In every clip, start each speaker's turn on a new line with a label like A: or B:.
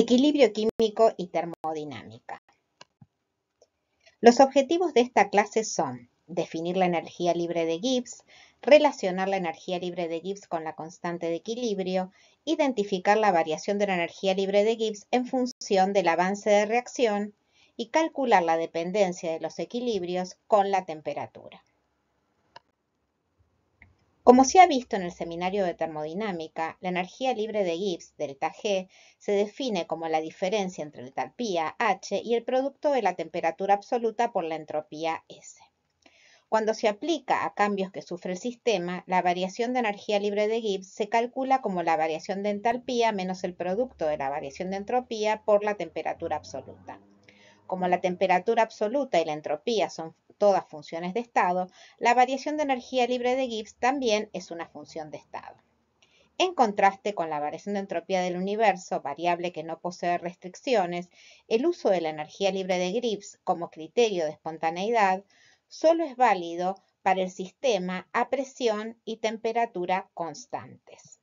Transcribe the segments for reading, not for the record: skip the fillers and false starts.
A: Equilibrio químico y termodinámica. Los objetivos de esta clase son definir la energía libre de Gibbs, relacionar la energía libre de Gibbs con la constante de equilibrio, identificar la variación de la energía libre de Gibbs en función del avance de reacción y calcular la dependencia de los equilibrios con la temperatura. Como se ha visto en el seminario de termodinámica, la energía libre de Gibbs, delta G, se define como la diferencia entre la entalpía H y el producto de la temperatura absoluta por la entropía S. Cuando se aplica a cambios que sufre el sistema, la variación de energía libre de Gibbs se calcula como la variación de entalpía menos el producto de la variación de entropía por la temperatura absoluta. Como la temperatura absoluta y la entropía son todas funciones de estado, la variación de energía libre de Gibbs también es una función de estado. En contraste con la variación de entropía del universo, variable que no posee restricciones, el uso de la energía libre de Gibbs como criterio de espontaneidad solo es válido para el sistema a presión y temperatura constantes.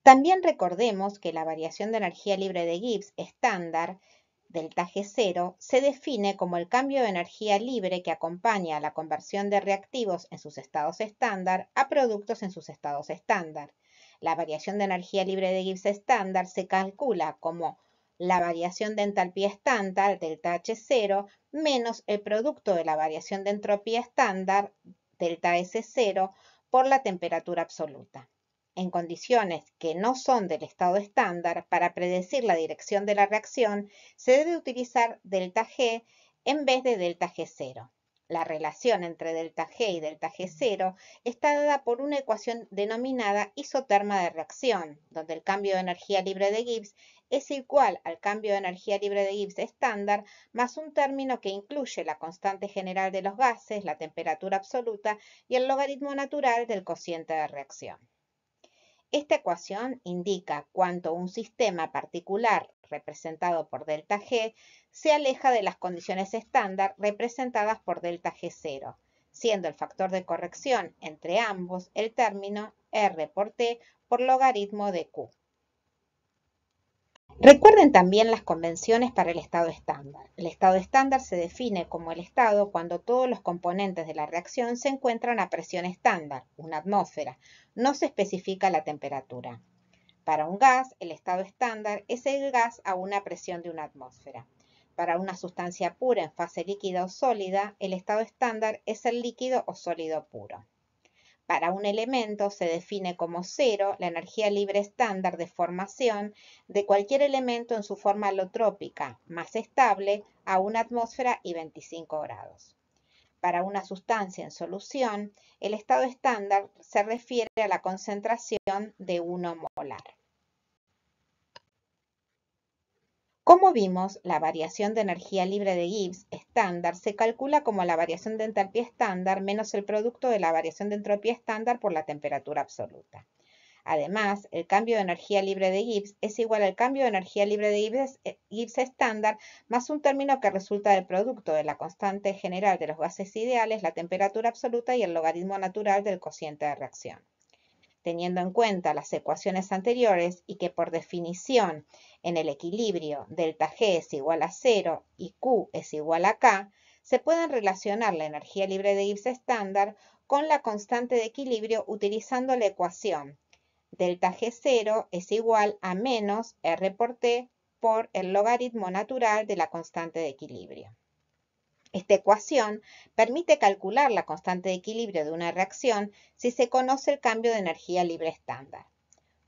A: También recordemos que la variación de energía libre de Gibbs estándar, delta G0, se define como el cambio de energía libre que acompaña a la conversión de reactivos en sus estados estándar a productos en sus estados estándar. La variación de energía libre de Gibbs estándar se calcula como la variación de entalpía estándar, delta H0, menos el producto de la variación de entropía estándar, delta S0, por la temperatura absoluta. En condiciones que no son del estado estándar, para predecir la dirección de la reacción, se debe utilizar delta G en vez de delta G0. La relación entre delta G y delta G0 está dada por una ecuación denominada isoterma de reacción, donde el cambio de energía libre de Gibbs es igual al cambio de energía libre de Gibbs estándar más un término que incluye la constante general de los gases, la temperatura absoluta y el logaritmo natural del cociente de reacción. Esta ecuación indica cuánto un sistema particular representado por delta G se aleja de las condiciones estándar representadas por delta G0, siendo el factor de corrección entre ambos el término R por T por logaritmo de Q. Recuerden también las convenciones para el estado estándar. El estado estándar se define como el estado cuando todos los componentes de la reacción se encuentran a presión estándar, una atmósfera. No se especifica la temperatura. Para un gas, el estado estándar es el gas a una presión de una atmósfera. Para una sustancia pura en fase líquida o sólida, el estado estándar es el líquido o sólido puro. Para un elemento se define como cero la energía libre estándar de formación de cualquier elemento en su forma alotrópica más estable a una atmósfera y 25 grados. Para una sustancia en solución, el estado estándar se refiere a la concentración de 1 molar. Como vimos, la variación de energía libre de Gibbs estándar se calcula como la variación de entalpía estándar menos el producto de la variación de entropía estándar por la temperatura absoluta. Además, el cambio de energía libre de Gibbs es igual al cambio de energía libre de Gibbs estándar más un término que resulta del producto de la constante general de los gases ideales, la temperatura absoluta y el logaritmo natural del cociente de reacción. Teniendo en cuenta las ecuaciones anteriores y que por definición en el equilibrio delta G es igual a 0 y Q es igual a K, se pueden relacionar la energía libre de Gibbs estándar con la constante de equilibrio utilizando la ecuación delta G0 es igual a menos R por T por el logaritmo natural de la constante de equilibrio. Esta ecuación permite calcular la constante de equilibrio de una reacción si se conoce el cambio de energía libre estándar.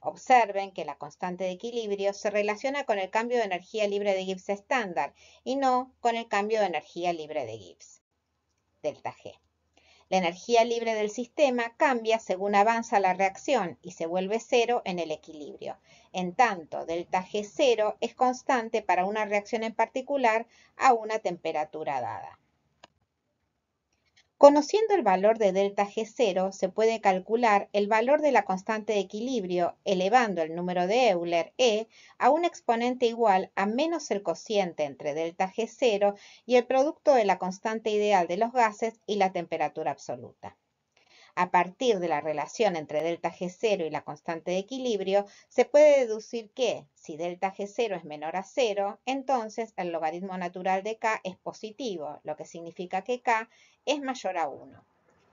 A: Observen que la constante de equilibrio se relaciona con el cambio de energía libre de Gibbs estándar y no con el cambio de energía libre de Gibbs, delta G. La energía libre del sistema cambia según avanza la reacción y se vuelve cero en el equilibrio. En tanto, delta G0 es constante para una reacción en particular a una temperatura dada. Conociendo el valor de delta G0, se puede calcular el valor de la constante de equilibrio elevando el número de Euler, E, a un exponente igual a menos el cociente entre delta G0 y el producto de la constante ideal de los gases y la temperatura absoluta. A partir de la relación entre delta G0 y la constante de equilibrio, se puede deducir que, si delta G0 es menor a 0, entonces el logaritmo natural de K es positivo, lo que significa que K es mayor a 1.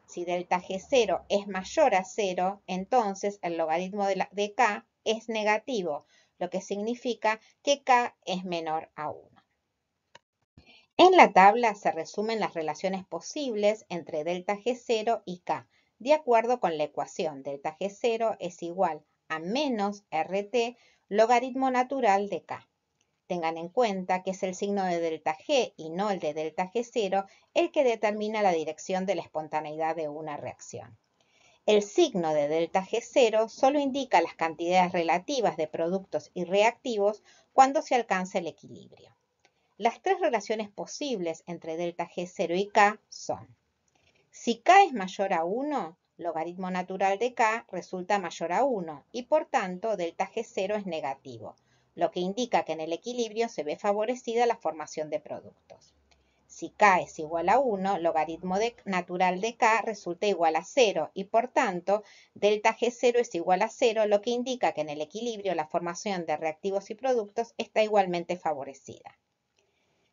A: Si delta G0 es mayor a 0, entonces el logaritmo de K es negativo, lo que significa que K es menor a 1. En la tabla se resumen las relaciones posibles entre delta G0 y K, de acuerdo con la ecuación delta G0 es igual a menos RT logaritmo natural de K. Tengan en cuenta que es el signo de delta G y no el de delta G0 el que determina la dirección de la espontaneidad de una reacción. El signo de delta G0 solo indica las cantidades relativas de productos y reactivos cuando se alcanza el equilibrio. Las tres relaciones posibles entre delta G0 y K son: si K es mayor a 1, logaritmo natural de K resulta mayor a 1 y por tanto delta G0 es negativo, lo que indica que en el equilibrio se ve favorecida la formación de productos. Si K es igual a 1, logaritmo natural de K resulta igual a 0 y por tanto delta G0 es igual a 0, lo que indica que en el equilibrio la formación de reactivos y productos está igualmente favorecida.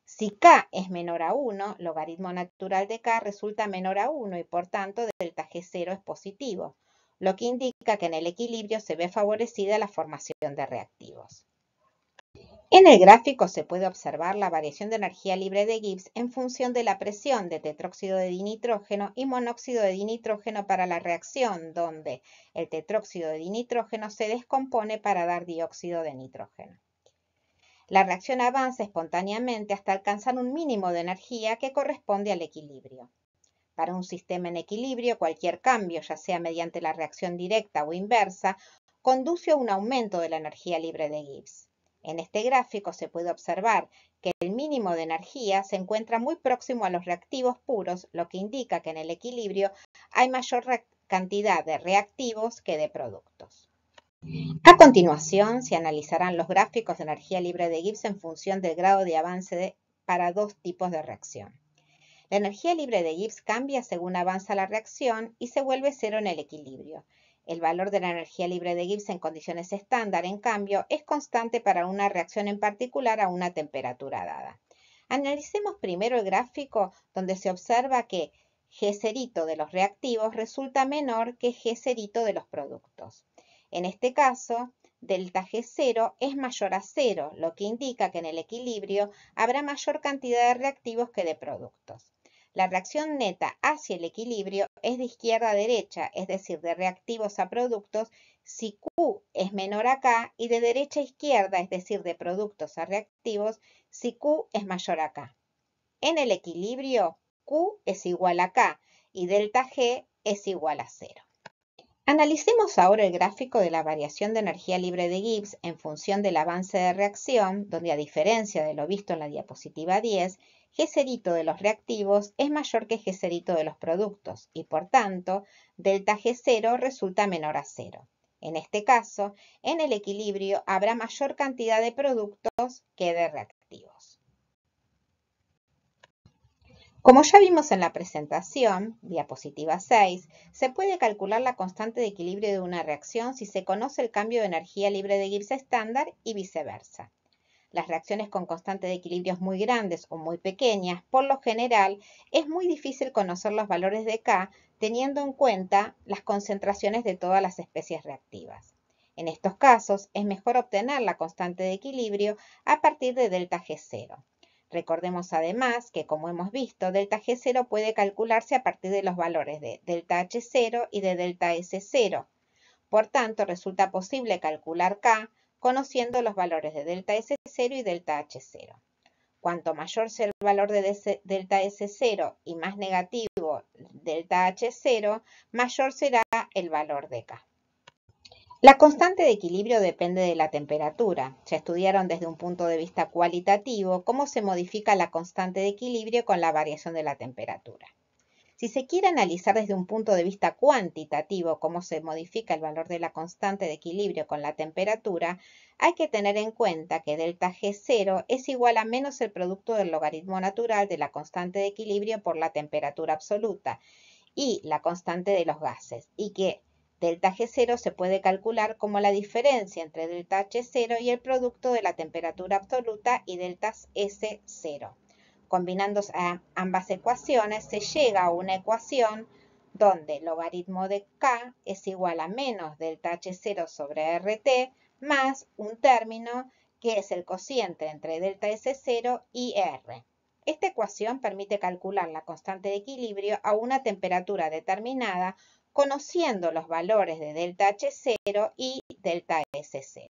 A: Si K es menor a 1, logaritmo natural de K resulta menor a 1 y por tanto delta G0 es positivo, lo que indica que en el equilibrio se ve favorecida la formación de reactivos. En el gráfico se puede observar la variación de energía libre de Gibbs en función de la presión de tetróxido de dinitrógeno y monóxido de dinitrógeno para la reacción, donde el tetróxido de dinitrógeno se descompone para dar dióxido de nitrógeno. La reacción avanza espontáneamente hasta alcanzar un mínimo de energía que corresponde al equilibrio. Para un sistema en equilibrio, cualquier cambio, ya sea mediante la reacción directa o inversa, conduce a un aumento de la energía libre de Gibbs. En este gráfico se puede observar que el mínimo de energía se encuentra muy próximo a los reactivos puros, lo que indica que en el equilibrio hay mayor cantidad de reactivos que de productos. A continuación, se analizarán los gráficos de energía libre de Gibbs en función del grado de avance para dos tipos de reacción. La energía libre de Gibbs cambia según avanza la reacción y se vuelve cero en el equilibrio. El valor de la energía libre de Gibbs en condiciones estándar, en cambio, es constante para una reacción en particular a una temperatura dada. Analicemos primero el gráfico donde se observa que G0 de los reactivos resulta menor que G0 de los productos. En este caso, delta G0 es mayor a 0, lo que indica que en el equilibrio habrá mayor cantidad de reactivos que de productos. La reacción neta hacia el equilibrio es de izquierda a derecha, es decir, de reactivos a productos, si Q es menor a K, y de derecha a izquierda, es decir, de productos a reactivos, si Q es mayor a K. En el equilibrio, Q es igual a K y delta G es igual a 0. Analicemos ahora el gráfico de la variación de energía libre de Gibbs en función del avance de reacción, donde a diferencia de lo visto en la diapositiva 10, G0 de los reactivos es mayor que G0 de los productos y por tanto, delta G0 resulta menor a 0. En este caso, en el equilibrio habrá mayor cantidad de productos que de reactivos. Como ya vimos en la presentación, diapositiva 6, se puede calcular la constante de equilibrio de una reacción si se conoce el cambio de energía libre de Gibbs estándar y viceversa. Las reacciones con constante de equilibrios muy grandes o muy pequeñas, por lo general, es muy difícil conocer los valores de K teniendo en cuenta las concentraciones de todas las especies reactivas. En estos casos, es mejor obtener la constante de equilibrio a partir de delta G0. Recordemos además que, como hemos visto, delta G0 puede calcularse a partir de los valores de delta H0 y de delta S0. Por tanto, resulta posible calcular K conociendo los valores de delta S0 y delta H0. Cuanto mayor sea el valor de delta S0 y más negativo delta H0, mayor será el valor de K. La constante de equilibrio depende de la temperatura. Ya estudiaron desde un punto de vista cualitativo cómo se modifica la constante de equilibrio con la variación de la temperatura. Si se quiere analizar desde un punto de vista cuantitativo cómo se modifica el valor de la constante de equilibrio con la temperatura, hay que tener en cuenta que delta G0 es igual a menos el producto del logaritmo natural de la constante de equilibrio por la temperatura absoluta, y la constante de los gases, y que delta G0 se puede calcular como la diferencia entre delta H0 y el producto de la temperatura absoluta y delta S0. Combinando ambas ecuaciones se llega a una ecuación donde el logaritmo de K es igual a menos delta H0 sobre RT más un término que es el cociente entre delta S0 y R. Esta ecuación permite calcular la constante de equilibrio a una temperatura determinada conociendo los valores de delta H0 y delta S0.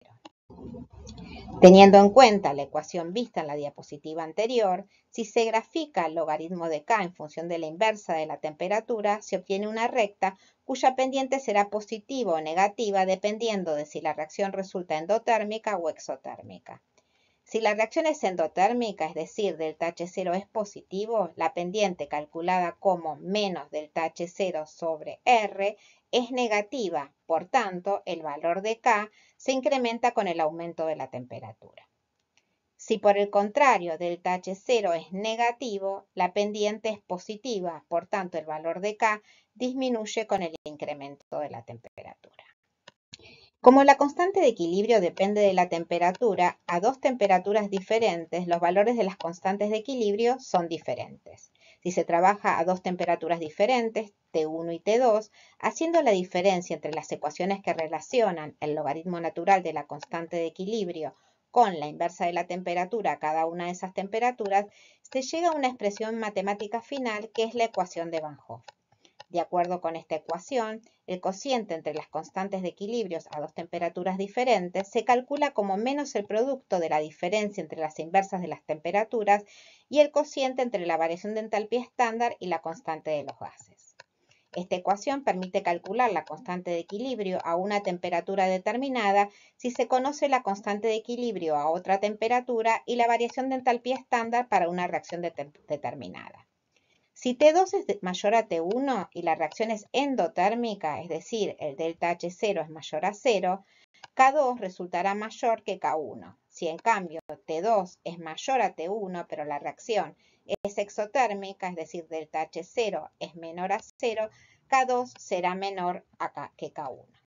A: Teniendo en cuenta la ecuación vista en la diapositiva anterior, si se grafica el logaritmo de K en función de la inversa de la temperatura, se obtiene una recta cuya pendiente será positiva o negativa dependiendo de si la reacción resulta endotérmica o exotérmica. Si la reacción es endotérmica, es decir, delta H0 es positivo, la pendiente calculada como menos delta H0 sobre R es negativa, por tanto, el valor de K se incrementa con el aumento de la temperatura. Si por el contrario delta H0 es negativo, la pendiente es positiva, por tanto, el valor de K disminuye con el incremento de la temperatura. Como la constante de equilibrio depende de la temperatura, a dos temperaturas diferentes, los valores de las constantes de equilibrio son diferentes. Si se trabaja a dos temperaturas diferentes, T1 y T2, haciendo la diferencia entre las ecuaciones que relacionan el logaritmo natural de la constante de equilibrio con la inversa de la temperatura a cada una de esas temperaturas, se llega a una expresión matemática final que es la ecuación de Van Hoff. De acuerdo con esta ecuación, el cociente entre las constantes de equilibrios a dos temperaturas diferentes se calcula como menos el producto de la diferencia entre las inversas de las temperaturas y el cociente entre la variación de entalpía estándar y la constante de los gases. Esta ecuación permite calcular la constante de equilibrio a una temperatura determinada si se conoce la constante de equilibrio a otra temperatura y la variación de entalpía estándar para una reacción determinada. Si T2 es mayor a T1 y la reacción es endotérmica, es decir, el delta H0 es mayor a 0, K2 resultará mayor que K1. Si en cambio T2 es mayor a T1, pero la reacción es exotérmica, es decir, delta H0 es menor a 0, K2 será menor que K1.